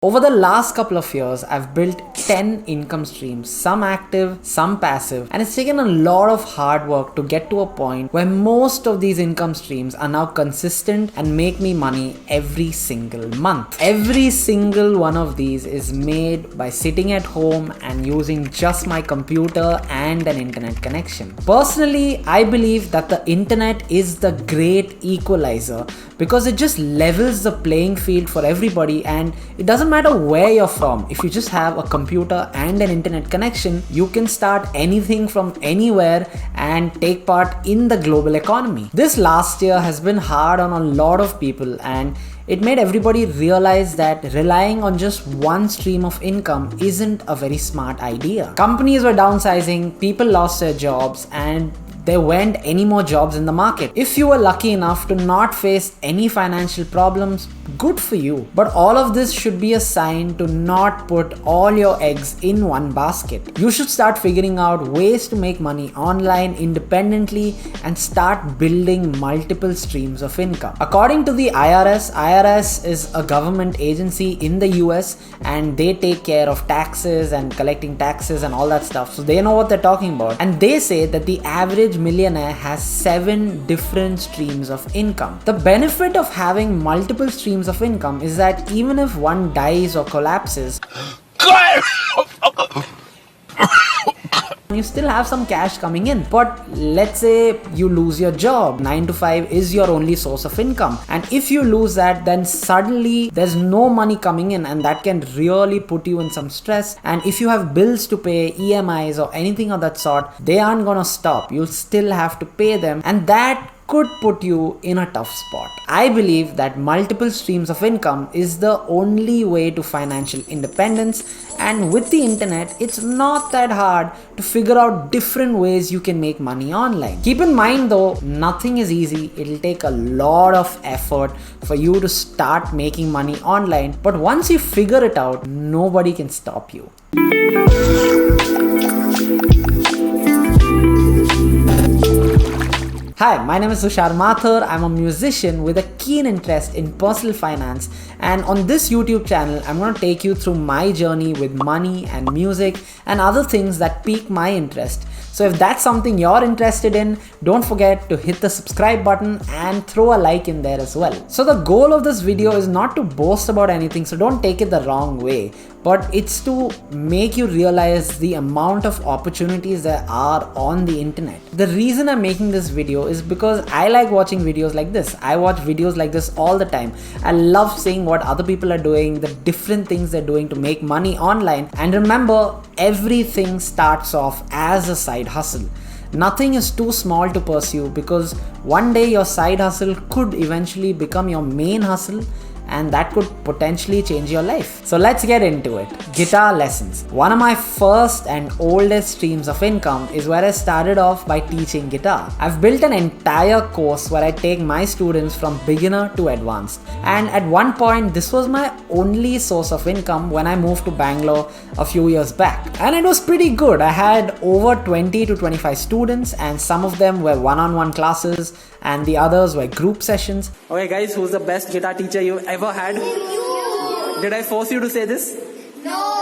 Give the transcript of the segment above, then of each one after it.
Over the last couple of years, I've built 10 income streams, some active, some passive, and it's taken a lot of hard work to get to a point where most of these income streams are now consistent and make me money every single month. Every single one of these is made by sitting at home and using just my computer and an internet connection. Personally, I believe that the internet is the great equalizer because it just levels the playing field for everybody, and it doesn't matter where you're from. If you just have a computer and an internet connection, you can start anything from anywhere and take part in the global economy. This last year has been hard on a lot of people, and it made everybody realize that relying on just one stream of income isn't a very smart idea. Companies were downsizing, people lost their jobs, and there weren't any more jobs in the market. If you were lucky enough to not face any financial problems, good for you. But all of this should be a sign to not put all your eggs in one basket. You should start figuring out ways to make money online independently and start building multiple streams of income. According to the IRS is a government agency in the US, and they take care of taxes and collecting taxes and all that stuff. So they know what they're talking about. And they say that the average millionaire has 7 different streams of income. The benefit of having multiple streams of income is that even if one dies or collapses, you still have some cash coming in. But let's say you lose your job. 9 to 5 is your only source of income, and if you lose that, then suddenly there's no money coming in, and that can really put you in some stress. And if you have bills to pay, EMIs or anything of that sort, they aren't gonna stop. You'll still have to pay them, and that could put you in a tough spot. I believe that multiple streams of income is the only way to financial independence, and with the internet, it's not that hard to figure out different ways you can make money online. Keep in mind though, nothing is easy. It'll take a lot of effort for you to start making money online, but once you figure it out, nobody can stop you. Hi, my name is Tushar Mathur. I'm a musician with a keen interest in personal finance, and on this YouTube channel, I'm going to take you through my journey with money and music and other things that pique my interest. So if that's something you're interested in, don't forget to hit the subscribe button and throw a like in there as well. So the goal of this video is not to boast about anything, so don't take it the wrong way, but it's to make you realize the amount of opportunities there are on the internet. The reason I'm making this video is because I like watching videos like this. I watch videos like this all the time. I love seeing what other people are doing, the different things they're doing to make money online. And remember, everything starts off as a side hustle. Nothing is too small to pursue, because one day your side hustle could eventually become your main hustle, and that could potentially change your life. So let's get into it. Guitar lessons. One of my first and oldest streams of income is where I started off by teaching guitar. I've built an entire course where I take my students from beginner to advanced. And at one point, this was my only source of income when I moved to Bangalore a few years back. And it was pretty good. I had over 20 to 25 students, and some of them were one-on-one classes and the others were group sessions. Okay guys, who's the best guitar teacher you ever had? Did I force you to say this? No!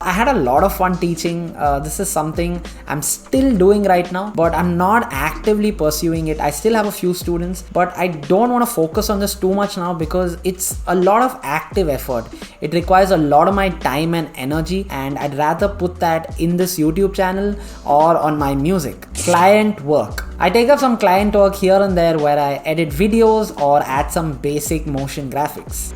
I had a lot of fun teaching. This is something I'm still doing right now, but I'm not actively pursuing it. I still have a few students, but I don't want to focus on this too much now because it's a lot of active effort. It requires a lot of my time and energy, and I'd rather put that in this YouTube channel or on my music. Client work. I take up some client work here and there where I edit videos or add some basic motion graphics.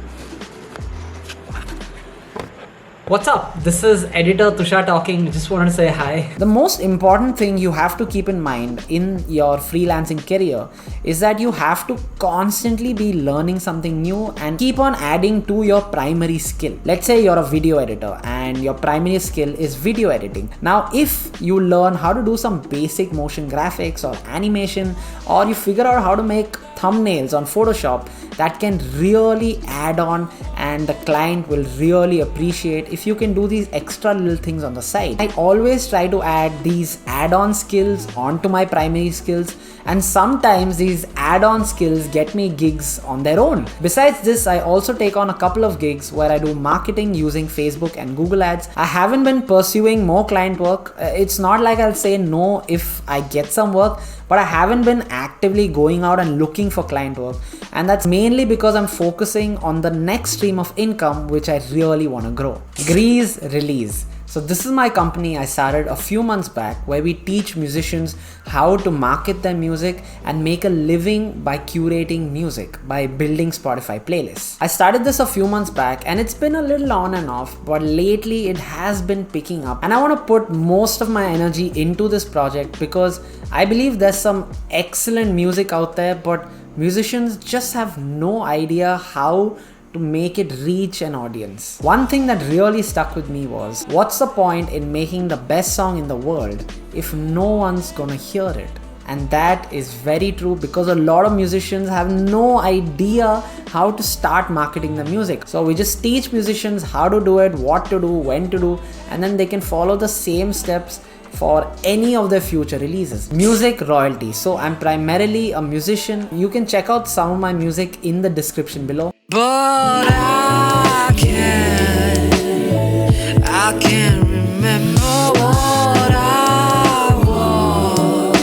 What's up? This is editor Tushar talking. Just wanted to say hi. The most important thing you have to keep in mind in your freelancing career is that you have to constantly be learning something new and keep on adding to your primary skill. Let's say you're a video editor and and your primary skill is video editing. Now, if you learn how to do some basic motion graphics or animation, or you figure out how to make thumbnails on Photoshop, that can really add on, and the client will really appreciate if you can do these extra little things on the side. I always try to add these add-on skills onto my primary skills, and sometimes these add-on skills get me gigs on their own. Besides this, I also take on a couple of gigs where I do marketing using Facebook and Google Ads. I haven't been pursuing more client work. It's not like I'll say no if I get some work, but I haven't been actively going out and looking for client work, and that's mainly because I'm focusing on the next stream of income which I really want to grow. Grease Release. So this is my company I started a few months back, where we teach musicians how to market their music and make a living by curating music, by building Spotify playlists. I started this a few months back and it's been a little on and off, but lately it has been picking up, and I want to put most of my energy into this project because I believe there's some excellent music out there, but musicians just have no idea how to make it reach an audience. One thing that really stuck with me was, what's the point in making the best song in the world if no one's gonna hear it? And that is very true, because a lot of musicians have no idea how to start marketing the music. So we just teach musicians how to do it, what to do, when to do, and then they can follow the same steps for any of their future releases. Music royalty. So I'm primarily a musician. You can check out some of my music in the description below. But I can't remember what I wore.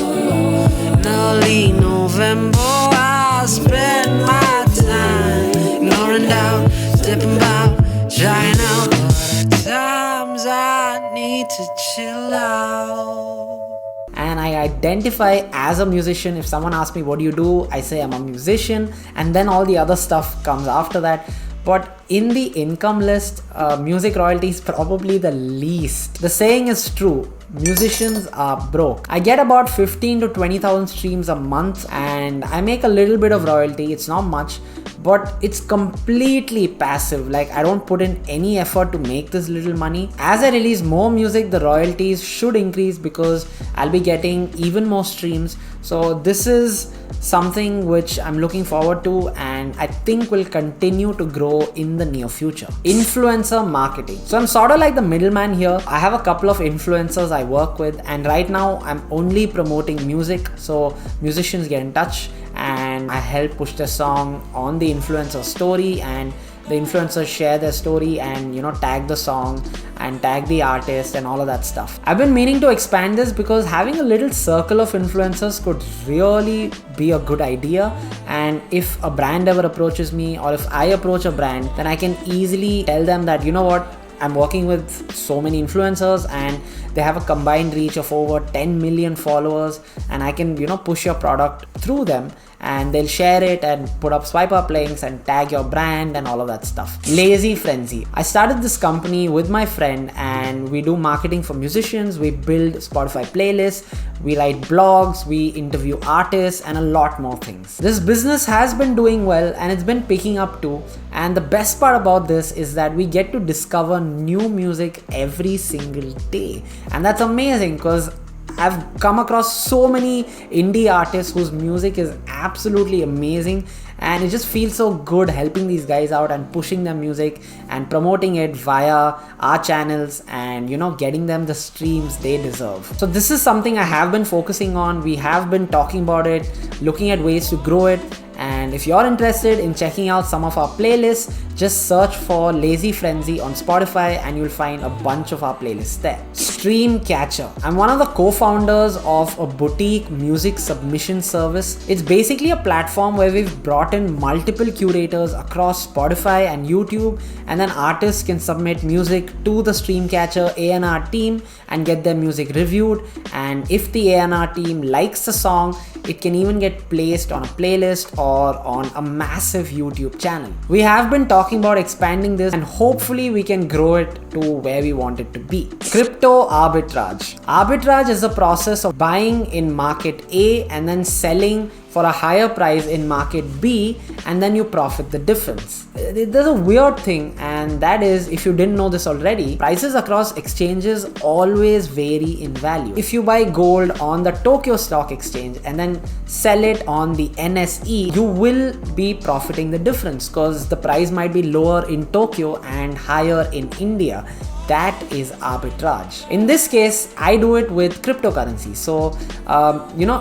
In early November, I spent my time ignoring doubt, stepping out, trying out. But at times I need to chill out. And I identify as a musician. If someone asks me what do you do, I say I'm a musician, and then all the other stuff comes after that. But in the income list, music royalty is probably the least. The saying is true, musicians are broke. I get about 15 to 20,000 streams a month, and I make a little bit of royalty. It's not much, but it's completely passive. Like, I don't put in any effort to make this little money. As I release more music, the royalties should increase because I'll be getting even more streams. So this is something which I'm looking forward to, and I think will continue to grow in the near future. Influencer marketing. So I'm sort of like the middleman here. I have a couple of influencers I work with, and right now I'm only promoting music. So musicians get in touch and I help push their song on the influencer story, and the influencers share their story and tag the song and tag the artist and all of that stuff. I've been meaning to expand this because having a little circle of influencers could really be a good idea, and if a brand ever approaches me, or if I approach a brand, then I can easily tell them that, you know what, I'm working with so many influencers and they have a combined reach of over 10 million followers, and I can push your product through them, and they'll share it and put up swipe up links and tag your brand and all of that stuff. Lazy Frenzy. I started this company with my friend, and we do marketing for musicians. We build Spotify playlists, we write blogs, we interview artists, and a lot more things. This business has been doing well and it's been picking up too, and the best part about this is that we get to discover new music every single day, and that's amazing because I've come across so many indie artists whose music is absolutely amazing, and it just feels so good helping these guys out and pushing their music and promoting it via our channels and getting them the streams they deserve. So this is something I have been focusing on. We have been talking about it, looking at ways to grow it, and if you're interested in checking out some of our playlists, just search for Lazy Frenzy on Spotify and you'll find a bunch of our playlists there. Stream Catcher. I'm one of the co-founders of a boutique music submission service. It's basically a platform where we've brought in multiple curators across Spotify and YouTube, and then artists can submit music to the Stream Catcher A&R team and get their music reviewed, and if the A&R team likes the song, it can even get placed on a playlist or on a massive YouTube channel. We have been talking about expanding this, and hopefully we can grow it to where we want it to be. Crypto arbitrage. Arbitrage is the process of buying in market A and then selling for a higher price in market B, and then you profit the difference. There's a weird thing, and that is, if you didn't know this already, prices across exchanges always vary in value. If you buy gold on the Tokyo Stock Exchange and then sell it on the NSE, you will be profiting the difference because the price might be lower in Tokyo and higher in India. That is arbitrage. In this case, I do it with cryptocurrency. So,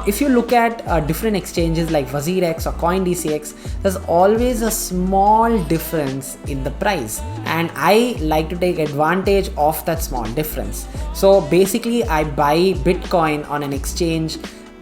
if you look at different exchanges like WazirX or CoinDCX, there's always a small difference in the price. And I like to take advantage of that small difference. So basically, I buy Bitcoin on an exchange.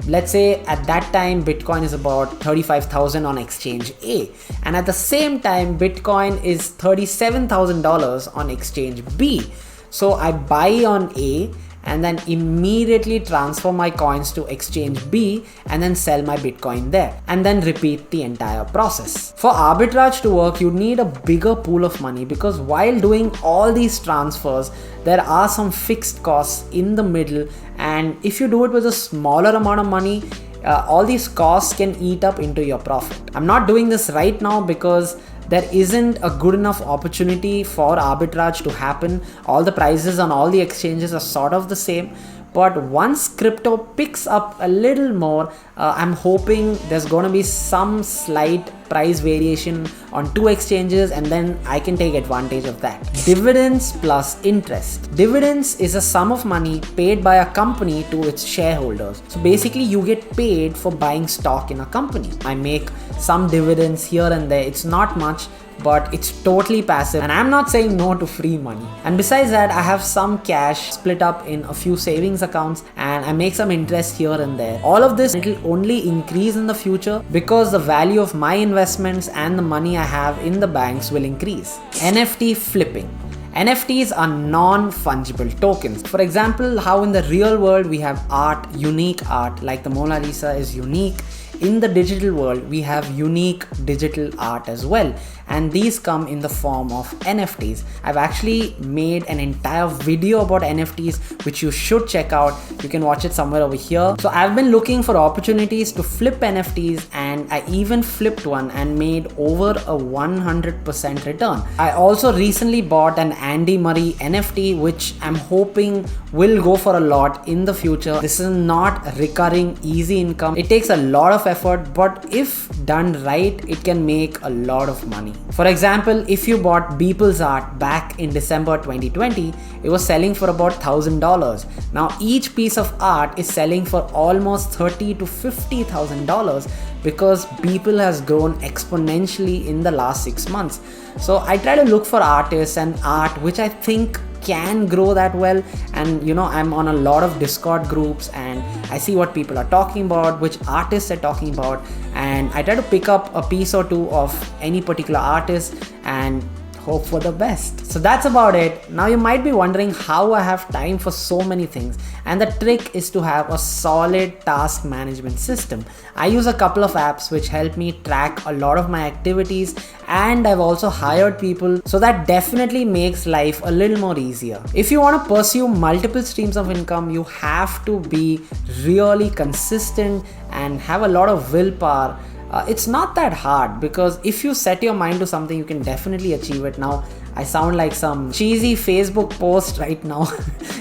Let's say at that time Bitcoin is about 35,000 on exchange A, and at the same time Bitcoin is $37,000 on exchange B. So I buy on A and then immediately transfer my coins to exchange B and then sell my Bitcoin there, and then repeat the entire process. For arbitrage to work, you need a bigger pool of money, because while doing all these transfers, there are some fixed costs in the middle, and if you do it with a smaller amount of money, all these costs can eat up into your profit. I'm not doing this right now because there isn't a good enough opportunity for arbitrage to happen. All the prices on all the exchanges are sort of the same. But once crypto picks up a little more, I'm hoping there's going to be some slight price variation on two exchanges, and then I can take advantage of that. Dividends plus interest. Dividends is a sum of money paid by a company to its shareholders. So basically, you get paid for buying stock in a company. I make some dividends here and there. It's not much, but it's totally passive, and I'm not saying no to free money. And besides that, I have some cash split up in a few savings accounts, and I make some interest here and there. All of this, it'll only increase in the future because the value of my investments and the money I have in the banks will increase. NFT flipping. NFTs are non-fungible tokens. For example, how in the real world we have art, unique art, like the Mona Lisa is unique. In the digital world, we have unique digital art as well, and these come in the form of NFTs. I've actually made an entire video about NFTs, which you should check out. You can watch it somewhere over here. So I've been looking for opportunities to flip NFTs, and I even flipped one and made over a 100% return. I also recently bought an Andy Murray NFT, which I'm hoping will go for a lot in the future. This is not recurring easy income. It takes a lot of effort, but if done right, it can make a lot of money. For example, if you bought Beeple's art back in December 2020, it was selling for about $1,000. Now each piece of art is selling for almost $30,000 to $50,000 because Beeple has grown exponentially in the last 6 months. So I try to look for artists and art which I think can grow that well, and I'm on a lot of Discord groups and I see what people are talking about, which artists are talking about, and I try to pick up a piece or two of any particular artist and hope for the best. So that's about it. Now you might be wondering how I have time for so many things, and the trick is to have a solid task management system. I use a couple of apps which help me track a lot of my activities, and I've also hired people, so that definitely makes life a little more easier. If you want to pursue multiple streams of income, you have to be really consistent and have a lot of willpower. It's not that hard, because if you set your mind to something, you can definitely achieve it. Now I sound like some cheesy Facebook post right now.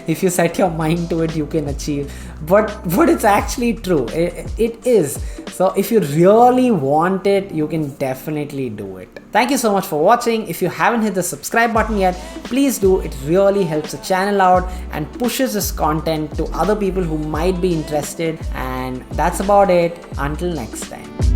If you set your mind to it, you can achieve, but it's actually true. It is. So if you really want it, you can definitely do it. Thank you so much for watching. If you haven't hit the subscribe button yet, please do. It really helps the channel out and pushes this content to other people who might be interested. And that's about it. Until next time.